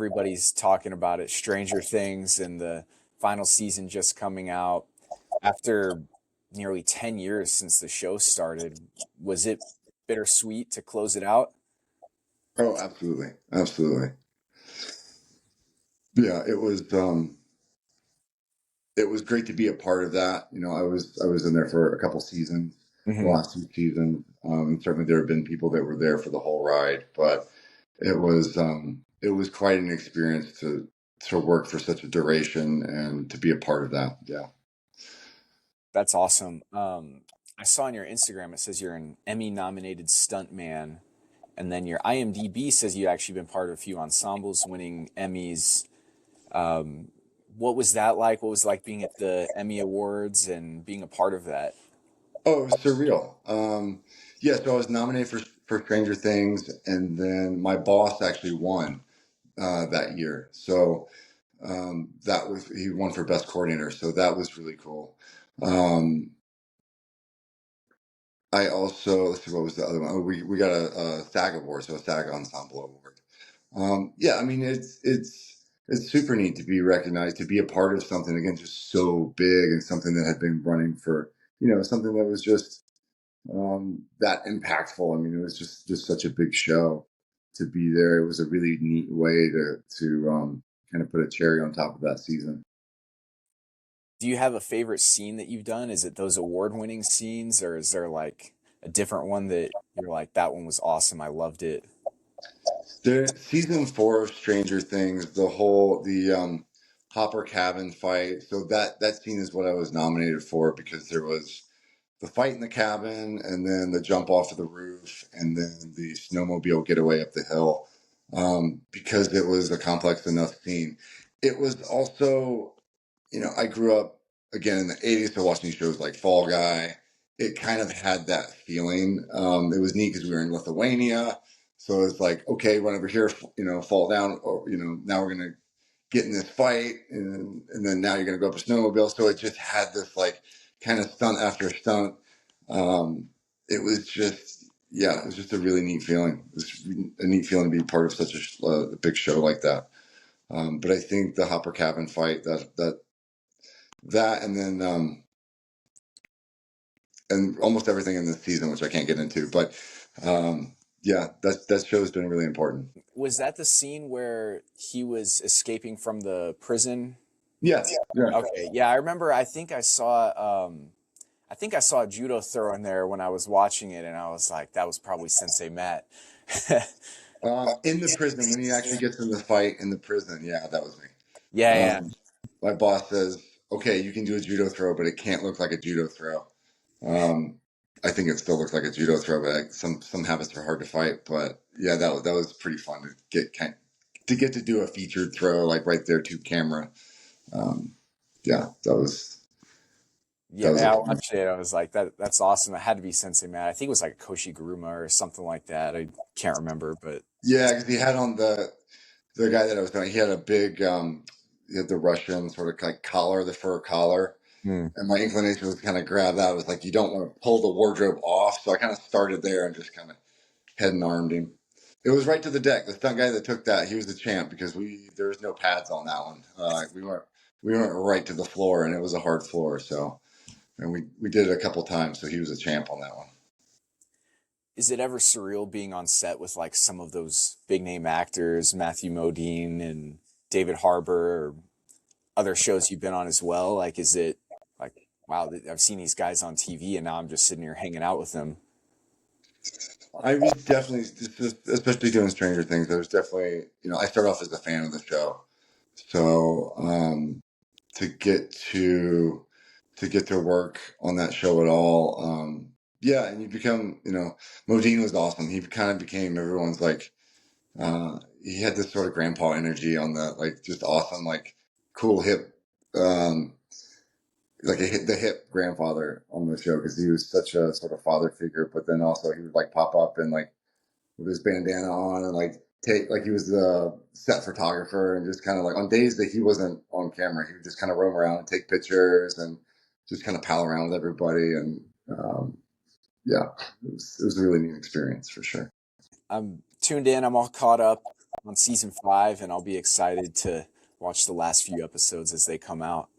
everybody's talking about it. Stranger Things and the final season just coming out. After nearly 10 years since the show started, was it bittersweet to close it out? Oh, absolutely. Absolutely. Yeah, it was great to be a part of that. I was in there for a couple seasons, the Hmm. last two seasons. And certainly there have been people that were there for the whole ride, but it was quite an experience to work for such a duration and to be a part of that. Yeah. That's awesome. I saw on your Instagram it says you're an Emmy-nominated stunt man, and then your IMDb says you actually been part of a few ensembles, winning Emmys. Um, what was that like? What was it like being at the Emmy Awards and being a part of that? Oh, it was surreal. Yeah, so I was nominated for Stranger Things, and then my boss actually won that year. So that was he won for best coordinator. So that was really cool. Um, I also let's see what was the other one. Oh, we got a SAG award, so a SAG ensemble award. Yeah, I mean it's super neat to be recognized, to be a part of something again just so big and something that had been running for something that was just that impactful. I mean, it was just such a big show to be there. It was a really neat way to kind of put a cherry on top of that season. Do you have a favorite scene that you've done? Is it those award-winning scenes, or is there like a different one that you're like, that one was awesome, I loved it? The season 4 of Stranger Things, the Hopper cabin fight. So that scene is what I was nominated for because there was the fight in the cabin and then the jump off of the roof and then the snowmobile getaway up the hill, because it was a complex enough scene. It was also, I grew up again in the 80s, so watching shows like Fall Guy. It kind of had that feeling. It was neat because we were in Lithuania. So it's like, okay, run over here, fall down, or, now we're going to get in this fight. And then now you're going to go up a snowmobile. So it just had this like kind of stunt after stunt. It was just, yeah, it was just a really neat feeling. It was a neat feeling to be part of such a big show like that. But I think the Hopper cabin fight, that and almost everything in this season, which I can't get into, but yeah, that show's been really important. Was that the scene where he was escaping from the prison? Yeah, yeah. Okay, yeah, I remember. I think I saw a judo throw in there when I was watching it, and I was like, that was probably Sensei Matt. In the prison when he actually gets in the fight in the prison, yeah, that was me. Yeah, yeah. Um, my boss says, "Okay, you can do a judo throw, but it can't look like a judo throw." Um, I think it still looks like a judo throw, but some habits are hard to fight. But yeah, that was pretty fun to get to do a featured throw like right there to camera. Um, yeah, that was Yeah, a I fun. watched it. I was like, that's awesome. It had to be Sensei Matt. I think it was like Koshi Guruma or something like that. I can't remember, but Yeah, because he had on the guy that I was doing. He had a big he had the Russian sort of like collar, the fur collar. hmm. And my inclination was to kind of grab that. I was like, you don't want to pull the wardrobe off. So I kind of started there and just kind of head and armed him. It was right to the deck. The stunt guy that took that, he was the champ because there was no pads on that one. We went right to the floor, and it was a hard floor. So, and we did it a couple times. So he was a champ on that one. Is it ever surreal being on set with like some of those big name actors, Matthew Modine and David Harbour, or other shows you've been on as well? Like, is it like, wow, I've seen these guys on TV and now I'm just sitting here hanging out with them? I was definitely, especially doing Stranger Things. There was definitely, I started off as a fan of the show, so to get to work on that show at all, yeah, and you become, Modine was awesome. He kind of became everyone's like, he had this sort of grandpa energy on the like, just awesome, like cool hip, um, like the hip grandfather on the show because he was such a sort of father figure, but then also he would like pop up and like with his bandana on and like take like he was the set photographer and just kind of like on days that he wasn't on camera, he would just kind of roam around and take pictures and just kind of pal around with everybody. And yeah, it was a really neat experience for sure. I'm tuned in. I'm all caught up. on season 5, and I'll be excited to watch the last few episodes as they come out.